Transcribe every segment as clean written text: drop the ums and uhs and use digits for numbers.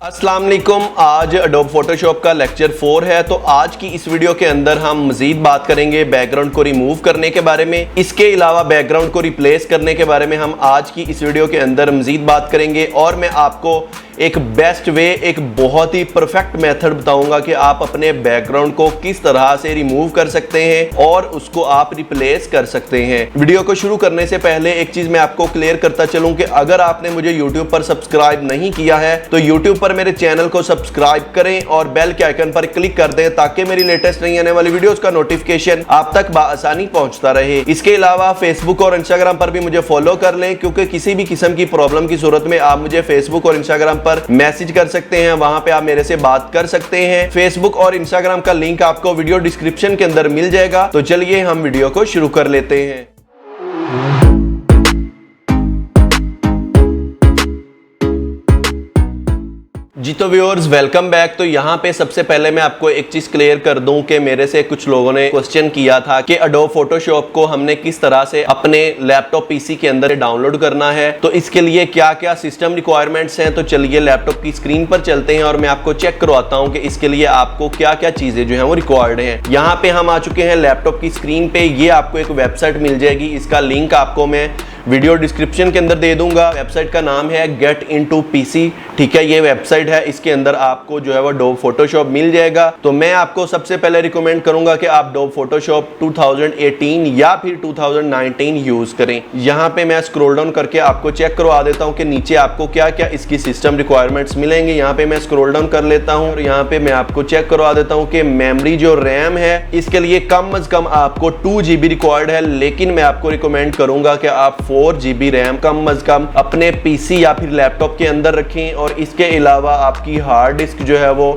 अस्सलाम वालेकुम। आज एडोब फोटोशॉप का लेक्चर 4 है। तो आज की इस वीडियो के अंदर हम मजीद बात करेंगे बैकग्राउंड को रिमूव करने के बारे में। इसके अलावा बैकग्राउंड को रिप्लेस करने के बारे में हम आज की इस वीडियो के अंदर मजीद बात करेंगे और मैं आपको एक बेस्ट वे, एक बहुत ही परफेक्ट मेथड बताऊंगा कि आप अपने बैकग्राउंड को किस तरह से रिमूव कर सकते हैं और उसको आप रिप्लेस कर सकते हैं। वीडियो को शुरू करने से पहले एक चीज मैं आपको क्लियर करता चलूं कि अगर आपने मुझे YouTube पर सब्सक्राइब नहीं किया है तो YouTube पर मेरे चैनल को सब्सक्राइब करें और बेल के आइकन पर क्लिक कर दें ताकि मेरी लेटेस्ट नई आने वाली वीडियोस का नोटिफिकेशन आप तक बआसानी पहुंचता रहे। इसके अलावा फेसबुक और इंस्टाग्राम पर भी मुझे फॉलो कर लें, क्योंकि किसी भी किस्म की प्रॉब्लम की सूरत में आप मुझे फेसबुक और इंस्टाग्राम पर मैसेज कर सकते हैं, वहां पे आप मेरे से बात कर सकते हैं। फेसबुक और इंस्टाग्राम का लिंक आपको वीडियो डिस्क्रिप्शन के अंदर मिल जाएगा। तो चलिए हम वीडियो को शुरू कर लेते हैं। जी तो व्यूअर्स, वेलकम बैक। तो यहाँ पे सबसे पहले मैं आपको एक चीज क्लियर कर दूं कि मेरे से कुछ लोगों ने क्वेश्चन किया था कि एडोब फोटोशॉप को हमने किस तरह से अपने लैपटॉप पीसी के अंदर डाउनलोड करना है, तो इसके लिए क्या क्या सिस्टम रिक्वायरमेंट्स हैं। तो चलिए लैपटॉप की स्क्रीन पर चलते हैं और मैं आपको चेक करवाता हूँ कि इसके लिए आपको क्या क्या चीजें जो है वो रिक्वायर्ड हैं। यहाँ पे हम आ चुके हैं लैपटॉप की स्क्रीन पे। ये आपको एक वेबसाइट मिल जाएगी, इसका लिंक आपको मैं वीडियो डिस्क्रिप्शन के अंदर दे दूंगा। वेबसाइट का नाम है गेट इनटू पीसी, ठीक है, ये वेबसाइट है। इसके अंदर आपको जो है वो एडोब फोटोशॉप मिल जाएगा। तो मैं आपको सबसे पहले रिकमेंड करूंगा कि आप एडोब फोटोशॉप 2018 या फिर 2019 यूज करें। यहाँ पे मैं स्क्रॉल डाउन करके आपको चेक करवा देता हूँ कि नीचे आपको क्या क्या इसकी सिस्टम रिक्वायरमेंट्स मिलेंगे। यहाँ पे मैं स्क्रॉल डाउन कर लेता हूँ और यहाँ पे मैं आपको चेक करवा देता हूँ कि मेमोरी जो रैम है इसके लिए कम अज कम आपको 2 GB रिक्वायर्ड है, लेकिन मैं आपको रिकमेंड करूंगा कि आप 4 GB रैम कम अज कम अपने पीसी या फिर लैपटॉप के अंदर रखें। और इसके अलावा आपकी हार्ड डिस्क जो है वो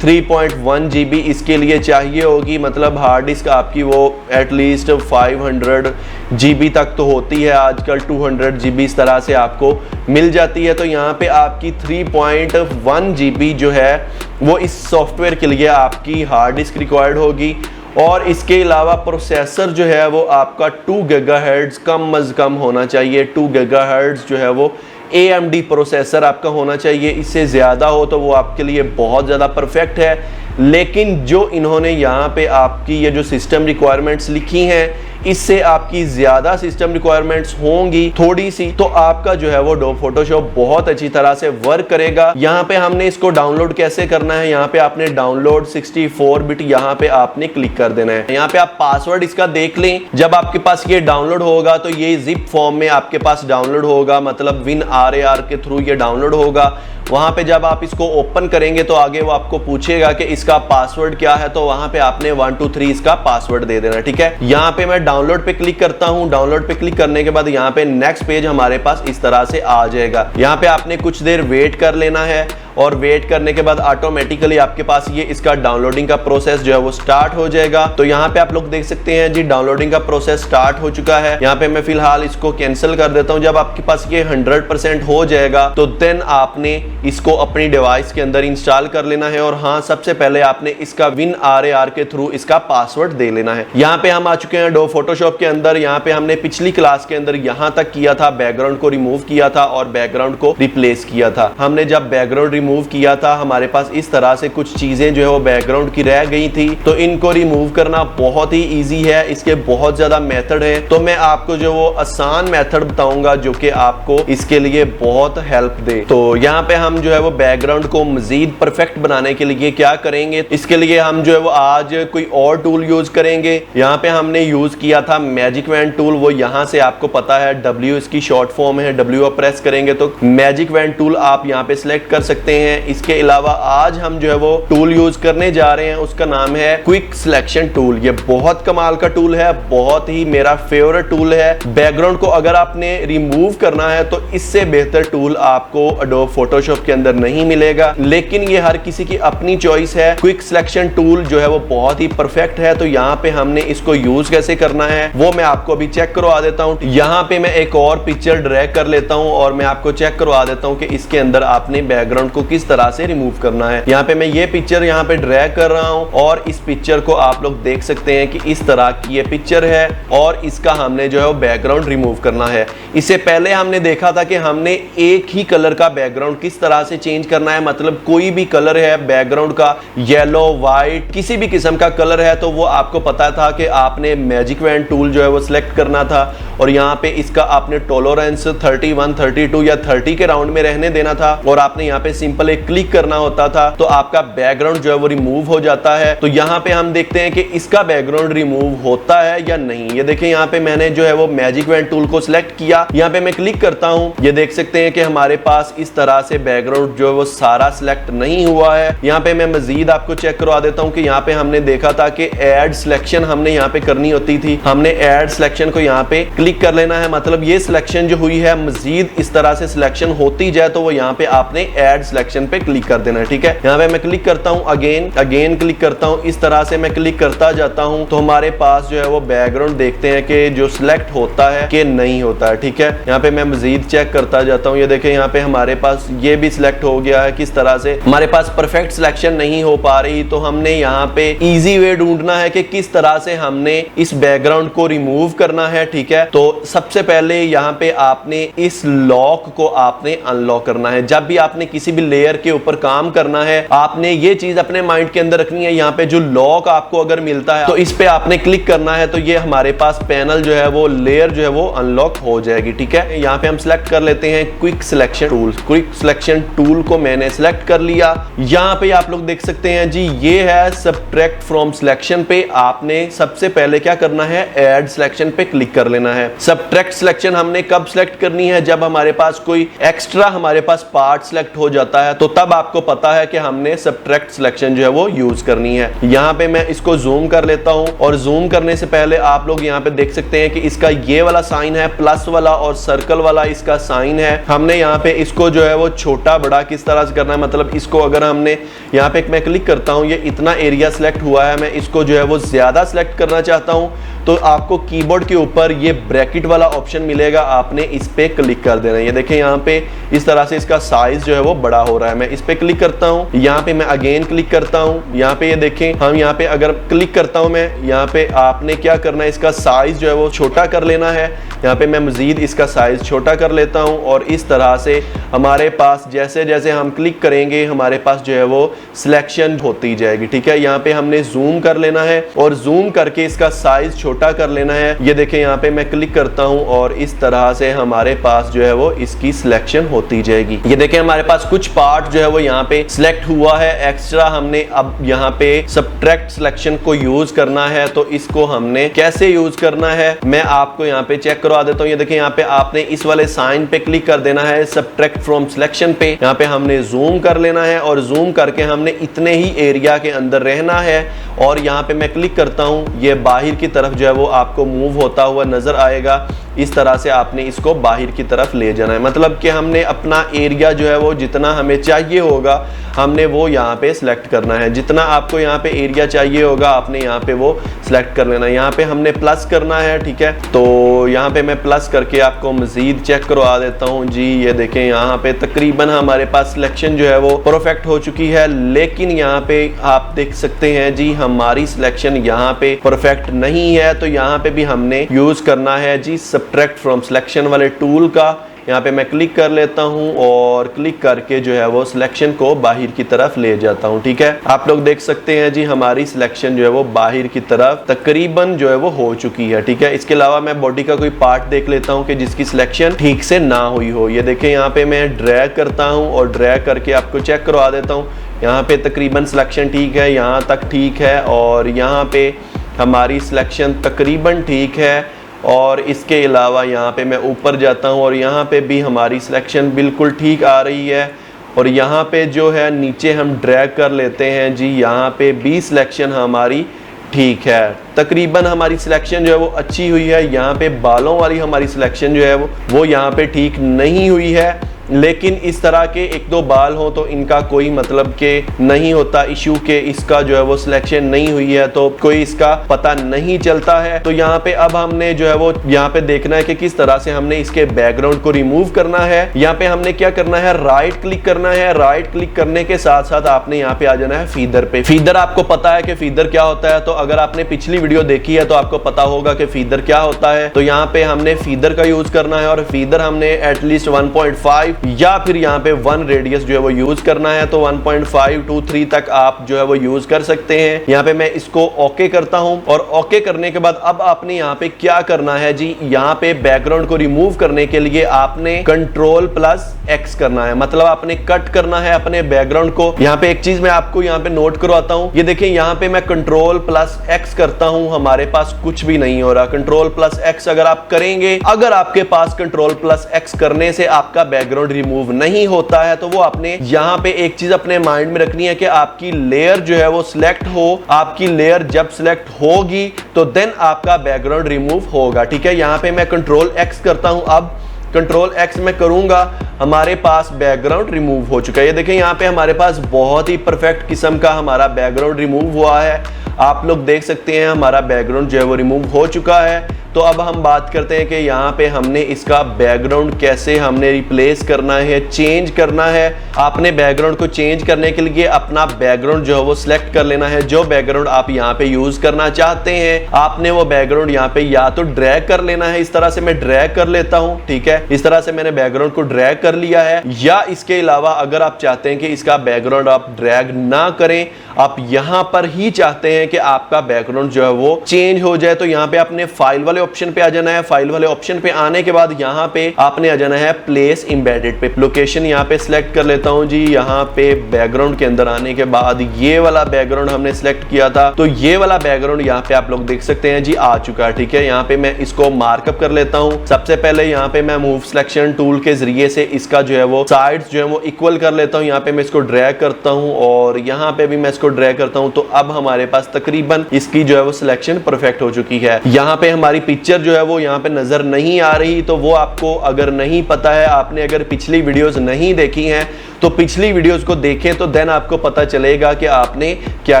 3.1 GB इसके लिए चाहिए होगी। मतलब हार्ड डिस्क आपकी वो एटलीस्ट 500 GB तक तो होती है, आजकल 200 GB इस तरह से आपको मिल जाती है। तो यहाँ पे आपकी 3.1 GB जो है वो इस सॉफ्टवेयर के लिए आपकी हार्ड डिस्क रिक्वायर्ड होगी। और इसके अलावा प्रोसेसर जो है वो आपका 2 GHz कम अज कम होना चाहिए। 2 GHz जो है वो AMD प्रोसेसर आपका होना चाहिए। इससे ज़्यादा हो तो वो आपके लिए बहुत ज़्यादा परफेक्ट है। लेकिन जो इन्होंने यहाँ पे आपकी ये जो सिस्टम रिक्वायरमेंट्स लिखी हैं, इससे आपकी ज़्यादा सिस्टम रिक्वायरमेंट्स होंगी थोड़ी सी, तो आपका जो है वो एडोब फोटोशॉप बहुत अच्छी तरह से वर्क करेगा। यहाँ पे हमने इसको डाउनलोड कैसे करना है, यहाँ पे आपने डाउनलोड 64 बिट यहाँ पे आपने क्लिक कर देना है। यहाँ पे आप पासवर्ड इसका देख लें। जब आपके पास ये डाउनलोड होगा तो ये जिप फॉर्म में आपके पास डाउनलोड होगा, मतलब WinRAR के थ्रू ये डाउनलोड होगा। वहां पे जब आप इसको ओपन करेंगे तो आगे वो आपको पूछेगा कि इसका पासवर्ड क्या है, तो वहां पे आपने 1 2 3 इसका पासवर्ड दे देना, ठीक है। यहाँ पे मैं डाउनलोड पे क्लिक करता हूँ। डाउनलोड पे क्लिक करने के बाद यहाँ पे नेक्स्ट पेज हमारे पास इस तरह से आ जाएगा। यहाँ पे आपने कुछ देर वेट कर लेना है और वेट करने के बाद ऑटोमेटिकली आपके पास ये इसका डाउनलोडिंग का प्रोसेस जो है वो स्टार्ट हो जाएगा। तो यहाँ पे आप लोग देख सकते हैं जी, डाउनलोडिंग का प्रोसेस स्टार्ट हो चुका है। यहाँ पे मैं फिलहाल इसको कैंसिल कर देता हूँ। जब आपके पास ये 100% हो जाएगा तो देन आपने इसको अपनी डिवाइस के अंदर इंस्टॉल कर लेना है। और हाँ, सबसे पहले आपने इसका WinRAR के थ्रू इसका पासवर्ड दे लेना है। यहाँ पे हम आ चुके हैं एडोब फोटोशॉप के अंदर। यहाँ पे हमने पिछली क्लास के अंदर यहाँ तक किया था, बैकग्राउंड को रिमूव किया था और बैकग्राउंड को रिप्लेस किया था। हमने जब बैकग्राउंड रिमूव किया था, हमारे पास इस तरह से कुछ चीजें जो है वो बैकग्राउंड की रह गई थी। तो इनको रिमूव करना बहुत ही इजी है, इसके बहुत ज्यादा मेथड है। तो मैं आपको जो वो आसान मेथड बताऊंगा जो कि आपको इसके लिए बहुत हेल्प दे। तो यहाँ पे हम जो है वो बैकग्राउंड को मजीद परफेक्ट बनाने के लिए क्या करेंगे, इसके लिए हम जो है वो आज कोई और टूल यूज करेंगे। यहाँ पे हमने यूज किया था मैजिक वैन टूल। वो यहाँ से आपको पता है W इसकी शॉर्ट फॉर्म है, W प्रेस करेंगे तो मैजिक वैन टूल आप यहाँ पे सिलेक्ट कर सकते हैं। इसके अलावा आज हम जो है वो टूल यूज करने जा रहे हैं, उसका नाम है क्विक सिलेक्शन टूल। ये बहुत कमाल का टूल है, बहुत ही मेरा फेवरेट टूल है। बैकग्राउंड को अगर आपने रिमूव करना है तो इससे बेहतर टूल आपको एडोब फोटोशॉप के अंदर नहीं मिलेगा, लेकिन ये हर किसी की अपनी चॉइस है। क्विक सिलेक्शन टूल जो है वो बहुत ही परफेक्ट है। तो यहाँ पे हमने इसको यूज कैसे करना है वो मैं आपको अभी चेक करवा देता हूँ। यहाँ पे मैं एक और पिक्चर ड्रैग कर लेता हूँ और मैं आपको चेक करवा देता हूँ कि इसके अंदर आपने बैकग्राउंड को किस तरह से रिमूव करना है। यहाँ पे मैं ये पिक्चर यहाँ पे ड्रैग कर रहा हूँ और इस पिक्चर को आप लोग देख सकते हैं कि इस तरह की ये पिक्चर है और इसका हमने जो है वो बैकग्राउंड रिमूव करना है। इससे पहले हमने देखा था कि हमने एक ही कलर का बैकग्राउंड किस तरह से चेंज करना है, मतलब कोई भी कलर है बैकग्राउंड का, येलो, व्हाइट, किसी भी किस्म का कलर है तो वो आपको पता था कि आपने मैजिक वैन टूल जो है वो सिलेक्ट करना था और यहाँ पे इसका आपने टॉलरेंस 31, 32 या 30 के राउंड में रहने देना था और आपने यहाँ पे सिंपल एक क्लिक करना होता था तो आपका बैकग्राउंड जो है वो रिमूव हो जाता है। तो यहाँ पे हम देखते हैं कि इसका बैकग्राउंड रिमूव होता है या नहीं। ये देखिए यहाँ पे मैंने जो है वो मैजिक वैन टूल को सिलेक्ट किया, यहाँ पे मैं क्लिक करता हूँ, ये देख सकते हैं कि हमारे पास इस तरह से बैकग्राउंड जो है वो सारा सिलेक्ट नहीं हुआ है। यहाँ पे मैं मजीद आपको चेक करवा देता हूँ कि यहाँ पे हमने देखा था कि ऐड सिलेक्शन हमने यहाँ पे करनी होती थी, हमने ऐड सिलेक्शन को यहाँ पे क्लिक कर लेना है, मतलब ये सिलेक्शन जो हुई है मजीद इस तरह से सिलेक्शन होती जाए तो वो यहाँ पे आपने ऐड सिलेक्शन पे क्लिक कर देना है। ठीक है, यहाँ पे मैं क्लिक करता हूँ, अगेन क्लिक करता हूँ, इस तरह से मैं क्लिक करता जाता हूँ तो हमारे पास जो है वो बैकग्राउंड देखते हैं कि जो सिलेक्ट होता है कि नहीं होता है। ठीक है, यहाँ पे मैं मजीद चेक करता जाता हूँ, ये देखें यहाँ पे हमारे पास ये भी सिलेक्ट हो गया है। किस तरह से हमारे पास परफेक्ट सिलेक्शन नहीं हो पा रही तो हमने यहाँ पे इजी वे ढूंढना है कि किस तरह से हमने इस बैकग्राउंड को रिमूव करना है। ठीक है, तो सबसे पहले यहाँ पे आपने इस लॉक को आपने अनलॉक करना है। जब भी आपने किसी भी लेयर के ऊपर काम करना है आपने ये चीज अपने माइंड के अंदर रखनी है, यहाँ पे जो लॉक आपको अगर मिलता है तो इस पे आपने क्लिक करना है तो ये हमारे पास पैनल जो है वो लेयर जो है वो अनलॉक हो जाएगी। ठीक है, यहाँ पे हम सिलेक्ट कर लेते हैं quick selection tool. Quick selection tool को मैंने सिलेक्ट कर लिया। यहाँ पे आप लोग देख सकते हैं जी ये है सबट्रैक्ट फ्रॉम सिलेक्शन पे आपने सबसे पहले क्या करना है, ऐड सिलेक्शन पे क्लिक कर लेना है। सबट्रैक्ट सिलेक्शन हमने कब सिलेक्ट करनी है, जब हमारे पास कोई एक्स्ट्रा हमारे पास पार्ट सिलेक्ट हो जाता है तो तब आपको पता है कि हमने सबट्रैक्ट सिलेक्शन जो है वो यूज करनी है। यहाँ पे मैं इसको जूम कर लेता हूँ और जूम करने से पहले आप लोग यहाँ पे देख सकते हैं कि इसका ये वाला साइन है प्लस वाला और सर्कल वाला इसका साइन है। हमने यहाँ पे इसको जो है वो छोटा बड़ा किस तरह से करना है, मतलब इसको अगर हमने यहाँ पे मैं क्लिक करता हूँ, ये इतना एरिया सिलेक्ट हुआ है, मैं इसको जो है वो ज्यादा सिलेक्ट करना चाहता हूँ तो आपको कीबोर्ड के ऊपर ये ब्रैकेट वाला ऑप्शन मिलेगा, आपने इस पे क्लिक कर देना है। ये देखें यहाँ पे इस तरह से इसका साइज जो है वो बड़ा हो रहा है। मैं इस पे क्लिक करता हूँ, यहाँ पे मैं अगेन क्लिक करता हूँ, यहाँ पे ये देखें हम यहाँ पे अगर क्लिक करता हूँ मैं, यहाँ पे आपने क्या करना है, इसका साइज जो है वो छोटा कर लेना है। यहाँ पे मैं मजीद इसका साइज छोटा कर लेता हूँ और इस तरह से हमारे पास जैसे जैसे हम क्लिक करेंगे हमारे पास जो है वो सिलेक्शन होती जाएगी। ठीक है, यहाँ पे हमने जूम कर लेना है और जूम करके इसका साइज छोटा कर लेना है। ये देखें यहाँ पे मैं क्लिक करता हूँ और इस तरह से हमारे पास जो है वो इसकी सिलेक्शन होती जाएगी। ये देखें हमारे पास कुछ पार्ट जो है वो यहाँ पे सिलेक्ट हुआ है एक्स्ट्रा। हमने अब यहाँ पे सबट्रैक्ट सिलेक्शन को यूज करना है तो इसको हमने कैसे यूज करना है मैं आपको यहाँ पे चेक करवा देता हूँ। ये देखें यहाँ पे आपने इस वाले साइन पे क्लिक कर देना है सबट्रैक्ट फ्रॉम सिलेक्शन पे। यहाँ पे हमने जूम कर लेना है और जूम करके हमने इतने ही एरिया के अंदर रहना है और यहाँ पे मैं क्लिक करता हूँ, ये बाहर की तरफ जो है वो आपको मूव होता हुआ नजर आएगा। इस तरह से आपने इसको बाहर की तरफ ले जाना है, मतलब कि हमने अपना एरिया जो है वो जितना हमें चाहिए होगा हमने वो यहाँ पे सिलेक्ट करना है। जितना आपको यहाँ पे एरिया चाहिए होगा आपने यहाँ पे वो सिलेक्ट कर लेना है। यहाँ पे हमने प्लस करना है। ठीक है, तो यहाँ पे मैं प्लस करके आपको मजीद चेक करवा देता हूँ जी। ये देखें यहाँ पे तकरीबन हमारे पास सिलेक्शन जो है वो परफेक्ट हो चुकी है, लेकिन यहाँ पे आप देख सकते हैं जी हमारी सिलेक्शन यहाँ पे परफेक्ट नहीं है। तो यहाँ पे भी हमने यूज करना है जी सबट्रैक्ट फ्रॉम सिलेक्शन वाले टूल का। यहाँ पे मैं क्लिक कर लेता हूँ और क्लिक करके जो है वो सिलेक्शन को बाहर की तरफ ले जाता हूँ। ठीक है, आप लोग देख सकते हैं जी हमारी सिलेक्शन जो है वो बाहर की तरफ तकरीबन जो है वो हो चुकी है। ठीक है, इसके अलावा मैं बॉडी का कोई पार्ट देख लेता हूँ कि जिसकी सिलेक्शन ठीक से ना हुई हो। ये देखें यहाँ पे मैं ड्रैग करता हूँ और ड्रैग करके आपको चेक करवा देता हूँ। यहाँ पे तकरीबन सिलेक्शन ठीक है, यहाँ तक ठीक है और यहाँ पे हमारी सिलेक्शन तकरीबन ठीक है। और इसके अलावा यहाँ पे मैं ऊपर जाता हूँ और यहाँ पे भी हमारी सिलेक्शन बिल्कुल ठीक आ रही है। और यहाँ पे जो है नीचे हम ड्रैग कर लेते हैं जी, यहाँ पे भी सिलेक्शन हमारी ठीक है, तकरीबन हमारी सिलेक्शन जो है वो अच्छी हुई है। यहाँ पे बालों वाली हमारी सिलेक्शन जो है वो यहाँ पे ठीक नहीं हुई है। लेकिन इस तरह के एक दो बाल हो तो इनका कोई मतलब के नहीं होता इशू के इसका जो है वो सिलेक्शन नहीं हुई है, तो कोई इसका पता नहीं चलता है। तो यहाँ पे अब हमने जो है वो यहाँ पे देखना है कि किस तरह से हमने इसके बैकग्राउंड को रिमूव करना है। यहाँ पे हमने क्या करना है, राइट क्लिक करना है। राइट क्लिक करने के साथ साथ आपने यहाँ पे आ जाना है फीदर पे। फीदर आपको पता है कि फीदर क्या होता है, तो अगर आपने पिछली वीडियो देखी है तो आपको पता होगा कि फीदर क्या होता है। तो यहाँ पे हमने फीदर का यूज करना है और फीदर हमने एटलीस्ट 1.5 या फिर यहाँ पे 1 रेडियस जो है वो यूज करना है। तो 1.5 to 3 तक आप जो है वो यूज कर सकते हैं। यहाँ पे मैं इसको ओके करता हूं और ओके करने के बाद अब आपने यहाँ पे क्या करना है जी, यहाँ पे बैकग्राउंड को रिमूव करने के लिए आपने Ctrl+X करना है, मतलब आपने कट करना है अपने बैकग्राउंड को। यहाँ पे एक चीज मैं आपको यहाँ पे नोट करवाता हूँ, ये देखिए यहाँ पे मैं Ctrl+X करता हूँ, हमारे पास कुछ भी नहीं हो रहा। Ctrl+X अगर आप करेंगे, अगर आपके पास Ctrl+X करने से आपका बैकग्राउंड रिमूव नहीं होता है तो वो आपने यहाँ पे एक चीज अपने माइंड में रखनी है कि आपकी लेयर जो है वो सिलेक्ट हो। आपकी लेयर जब सिलेक्ट होगी तो देन आपका बैकग्राउंड रिमूव होगा, ठीक है। यहाँ पे मैं Ctrl+X करता हूं, अब Ctrl+X में करूंगा, हमारे पास बैकग्राउंड रिमूव हो चुका है। ये देखें यहाँ पे हमारे पास बहुत ही परफेक्ट किस्म का हमारा बैकग्राउंड रिमूव हुआ है। आप लोग देख सकते हैं हमारा बैकग्राउंड जो है वो रिमूव हो चुका है। तो अब हम बात करते हैं कि यहाँ पे हमने इसका बैकग्राउंड कैसे हमने रिप्लेस करना है, चेंज करना है। आपने बैकग्राउंड को चेंज करने के लिए अपना बैकग्राउंड जो है वो सिलेक्ट कर लेना है। जो बैकग्राउंड आप यहाँ पे यूज करना चाहते हैं आपने वो बैकग्राउंड यहाँ पे या तो ड्रैग कर लेना है, इस तरह से मैं ड्रैग कर लेता हूँ, ठीक है। इस तरह से मैंने बैकग्राउंड को ड्रैग कर लिया है। या इसके अलावा अगर आप चाहते हैं कि इसका बैकग्राउंड आप ड्रैग ना करें, आप यहाँ पर ही चाहते हैं कि आपका बैकग्राउंड जो है वो चेंज हो जाए, तो यहाँ पे आपने फाइल वाले ऑप्शन पे आ जाना है। फाइल वाले ऑप्शन पे आने के बाद यहाँ पे आपने आ जाना है प्लेस एम्बेडेड पे। लोकेशन यहाँ पे सिलेक्ट कर लेता हूँ जी। यहाँ पे बैकग्राउंड के अंदर आने के बाद ये वाला बैकग्राउंड हमने सिलेक्ट किया था, तो ये वाला बैकग्राउंड यहाँ पे आप लोग देख सकते हैं जी आ चुका है, ठीक है। यहाँ पे मैं इसको मार्कअप कर लेता हूँ। सबसे पहले यहाँ पे मैं मूव सिलेक्शन टूल के जरिए से इसका जो है वो साइड्स जो है वो इक्वल कर लेता हूँ। यहाँ पे मैं इसको ड्रैग करता हूँ और यहाँ पे भी मैं इसको ड्रैग करता हूँ। तो अब हमारे पास तकरीबन इसकी जो है वो सिलेक्शन परफेक्ट हो चुकी है। यहाँ पे हमारी पिक्चर जो है वो यहाँ पे नजर नहीं आ रही, तो वो आपको अगर नहीं पता है, आपने अगर पिछली वीडियोस नहीं देखी हैं तो पिछली वीडियोस को देखें, तो देन आपको पता चलेगा कि आपने क्या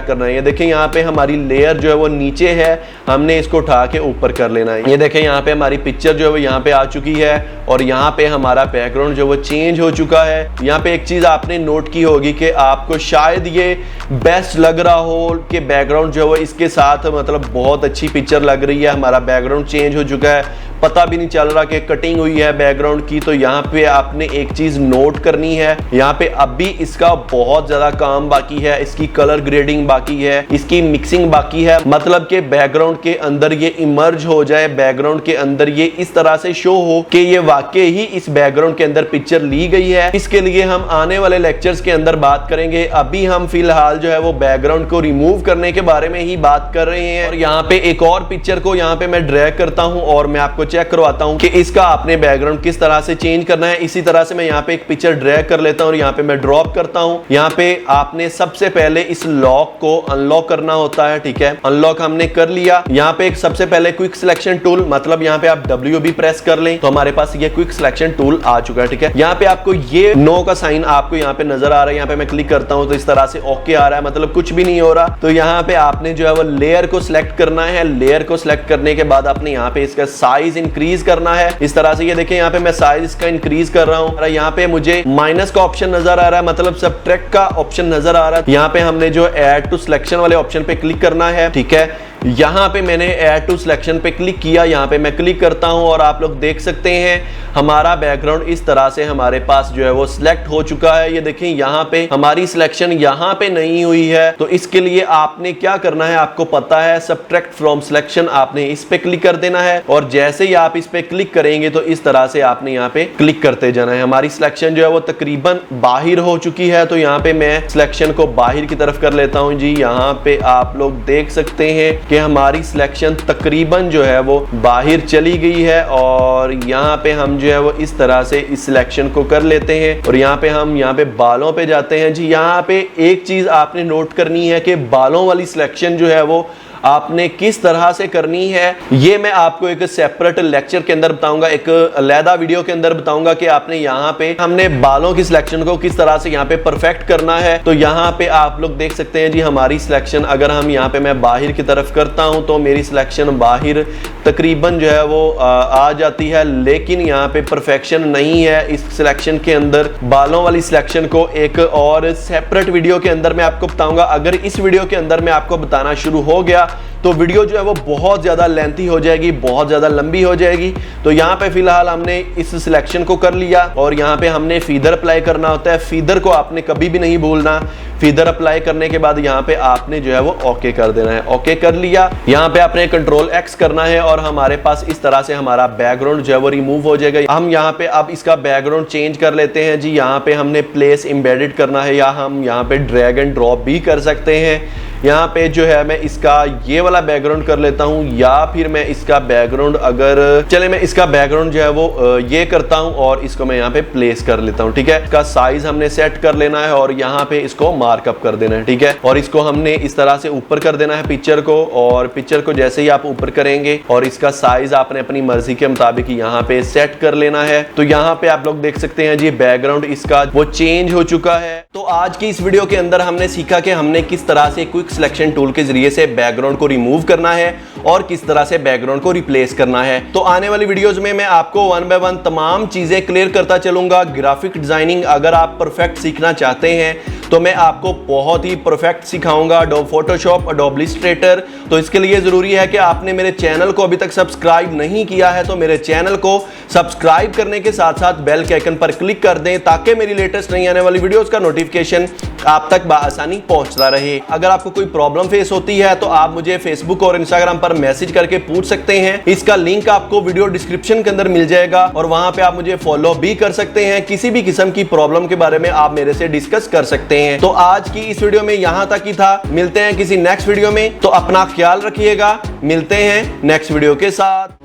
करना है। ये देखें यहाँ पे हमारी लेयर जो है वो नीचे है, हमने इसको उठा के ऊपर कर लेना है। ये देखें यहाँ पे हमारी पिक्चर जो है वो यहाँ पे आ चुकी है और यहाँ पे हमारा बैकग्राउंड जो है वो चेंज हो चुका है। यहाँ पे एक चीज आपने नोट की होगी कि आपको शायद ये बेस्ट लग रहा हो कि बैकग्राउंड जो है वो इसके साथ मतलब बहुत अच्छी पिक्चर लग रही है, हमारा बैकग्राउंड चेंज हो चुका है, पता भी नहीं चल रहा कि कटिंग हुई है बैकग्राउंड की। तो यहाँ पे आपने एक चीज नोट करनी है, यहाँ पे अभी इसका बहुत ज्यादा काम बाकी है, इसकी कलर ग्रेडिंग बाकी है, इसकी मिक्सिंग बाकी है, मतलब कि बैकग्राउंड के अंदर ये इमर्ज हो जाए, बैकग्राउंड के अंदर ये इस तरह से शो हो कि ये वाकई ही इस बैकग्राउंड के अंदर पिक्चर ली गई है। इसके लिए हम आने वाले लेक्चर्स के अंदर बात करेंगे। अभी हम फिलहाल जो है वो बैकग्राउंड को रिमूव करने के बारे में ही बात कर रहे हैं। और यहाँ पे एक और पिक्चर को यहाँ पे मैं ड्रैग करता हूँ और मैं आपको चेक करवाता हूँ कि इसका आपने बैकग्राउंड किस तरह से चेंज करना है। इसी तरह से मैं यहाँ पे एक पिक्चर ड्रैग कर लेता हूँ और यहाँ पे मैं ड्रॉप करता हूँ। यहाँ पे आपने सबसे पहले इस लॉक को अनलॉक करना होता है, ठीक है। अनलॉक हमने कर लिया। यहाँ पे एक सबसे पहले क्विक सिलेक्शन टूल, मतलब यहाँ पे आप W भी प्रेस कर लें तो हमारे पास ये क्विक सिलेक्शन टूल आ चुका है, ठीक है। यहाँ पे आपको ये नो का साइन आपको यहाँ पे नजर आ रहा है। यहाँ पे मैं क्लिक करता हूँ तो इस तरह से ओके आ रहा है, मतलब कुछ भी नहीं हो रहा। तो यहाँ पे आपने जो है वो लेयर को सिलेक्ट करना है। लेयर को सिलेक्ट करने के बाद आपने यहाँ पे इसका साइज इंक्रीज करना है इस तरह से। ये देखिए यहाँ पे मैं साइज इसका इंक्रीज कर रहा हूँ। यहाँ पे मुझे माइनस का ऑप्शन नजर आ रहा है, मतलब सबट्रैक्ट का ऑप्शन नजर आ रहा है। यहाँ पे हमने जो ऐड टू सिलेक्शन वाले ऑप्शन पे क्लिक करना है, ठीक है। यहाँ पे मैंने ऐड टू सिलेक्शन पे क्लिक किया, यहाँ पे मैं क्लिक करता हूँ और आप लोग देख सकते हैं हमारा बैकग्राउंड इस तरह से हमारे पास जो है वो सिलेक्ट हो चुका है। ये देखें यहाँ पे हमारी सिलेक्शन यहाँ पे नहीं हुई है, तो इसके लिए आपने क्या करना है आपको पता है, सबट्रैक्ट फ्रॉम सिलेक्शन, आपने इस पे क्लिक कर देना है और जैसे ही आप इस पे क्लिक करेंगे तो इस तरह से आपने यहाँ पे क्लिक करते जाना है। हमारी सिलेक्शन जो है वो तकरीबन बाहर हो चुकी है, तो यहाँ पे मैं सिलेक्शन को बाहर की तरफ कर लेता हूँ जी। यहाँ पे आप लोग देख सकते हैं कि हमारी सिलेक्शन तकरीबन जो है वो बाहर चली गई है और यहाँ पे हम जो है वो इस तरह से इस सिलेक्शन को कर लेते हैं और यहाँ पे हम यहाँ पे बालों पे जाते हैं जी। यहाँ पे एक चीज आपने नोट करनी है कि बालों वाली सिलेक्शन जो है वो आपने किस तरह से करनी है ये मैं आपको एक सेपरेट लेक्चर के अंदर बताऊंगा, एक अलहदा वीडियो के अंदर बताऊंगा कि आपने यहाँ पे हमने बालों की सिलेक्शन को किस तरह से यहाँ पे परफेक्ट करना है। तो यहाँ पे आप लोग देख सकते हैं जी हमारी सिलेक्शन, अगर हम यहाँ पे मैं बाहर की तरफ करता हूं तो मेरी सिलेक्शन बाहर तकरीबन जो है वो आ जाती है, लेकिन यहाँ पे परफेक्शन नहीं है इस सिलेक्शन के अंदर। बालों वाली सिलेक्शन को एक और सेपरेट वीडियो के अंदर मैं आपको बताऊंगा। अगर इस वीडियो के अंदर मैं आपको बताना शुरू हो गया तो वीडियो जो है वो बहुत ज्यादा लेंथी हो जाएगी, बहुत ज्यादा लंबी हो जाएगी। तो यहाँ पे फिलहाल हमने इस सिलेक्शन को कर लिया और यहाँ पे हमने फीदर अप्लाई करना होता है। फीदर को आपने कभी भी नहीं भूलना। फीदर अप्लाई करने के बाद यहाँ पे आपने जो है वो ओके कर देना है। ओके कर लिया, यहाँ पे आपने कंट्रोल एक्स करना है और हमारे पास इस तरह से हमारा बैकग्राउंड जो है वो रिमूव हो जाएगा। हम यहाँ पे अब इसका बैकग्राउंड चेंज कर लेते हैं जी। यहाँ पे हमने प्लेस एम्बेडेड करना है या हम यहाँ पे ड्रैग एंड ड्रॉप भी कर सकते हैं। यहाँ पे जो है मैं इसका ये वाला बैकग्राउंड कर लेता हूँ या फिर मैं इसका बैकग्राउंड चले मैं इसका बैकग्राउंड जो है वो ये करता हूँ और इसको मैं यहाँ पे प्लेस कर लेता हूँ। ठीक है, इसका साइज हमने सेट कर लेना है और यहाँ पे इसको मार्कअप कर देना है। ठीक है, और इसको हमने इस तरह से ऊपर कर देना है पिक्चर को, और पिक्चर को जैसे ही आप ऊपर करेंगे और इसका साइज आपने अपनी मर्जी के मुताबिक यहाँ पे सेट कर लेना है। तो यहाँ पे आप लोग देख सकते हैं जी बैकग्राउंड इसका वो चेंज हो चुका है। तो आज की इस वीडियो के अंदर हमने सीखा कि हमने किस तरह से क्विक सिलेक्शन टूल के जरिए से बैकग्राउंड को रिमूव करना है और किस तरह से बैकग्राउंड को रिप्लेस करना है। तो आने वाली वीडियोस में मैं आपको वन बाय वन तमाम चीजें क्लियर करता चलूंगा। ग्राफिक डिजाइनिंग अगर आप परफेक्ट सीखना चाहते हैं तो मैं आपको बहुत ही परफेक्ट सिखाऊंगा। Adobe Photoshop, adobe Illustrator. तो इसके लिए जरूरी है कि आपने मेरे चैनल को अभी तक सब्सक्राइब नहीं किया है तो मेरे चैनल को सब्सक्राइब करने के साथ साथ बेल के आइकन पर क्लिक कर दें ताकि मेरी लेटेस्ट नई आने वाली वीडियोस का नोटिफिकेशन आप तक बआसानी पहुंचता रहे। अगर आपको कोई प्रॉब्लम फेस होती है तो आप मुझे फेसबुक और इंस्टाग्राम पर मैसेज करके पूछ सकते हैं। इसका लिंक आपको वीडियो डिस्क्रिप्शन के अंदर मिल जाएगा और वहां पे आप मुझे फॉलो भी कर सकते हैं। किसी भी किस्म की प्रॉब्लम के बारे में आप मेरे से डिस्कस कर सकते हैं। तो आज की इस वीडियो में यहां तक ही था। मिलते हैं किसी नेक्स्ट वीडियो में, तो अपना ख्याल रखिएगा। मिलते हैं नेक्स्ट वीडियो के साथ।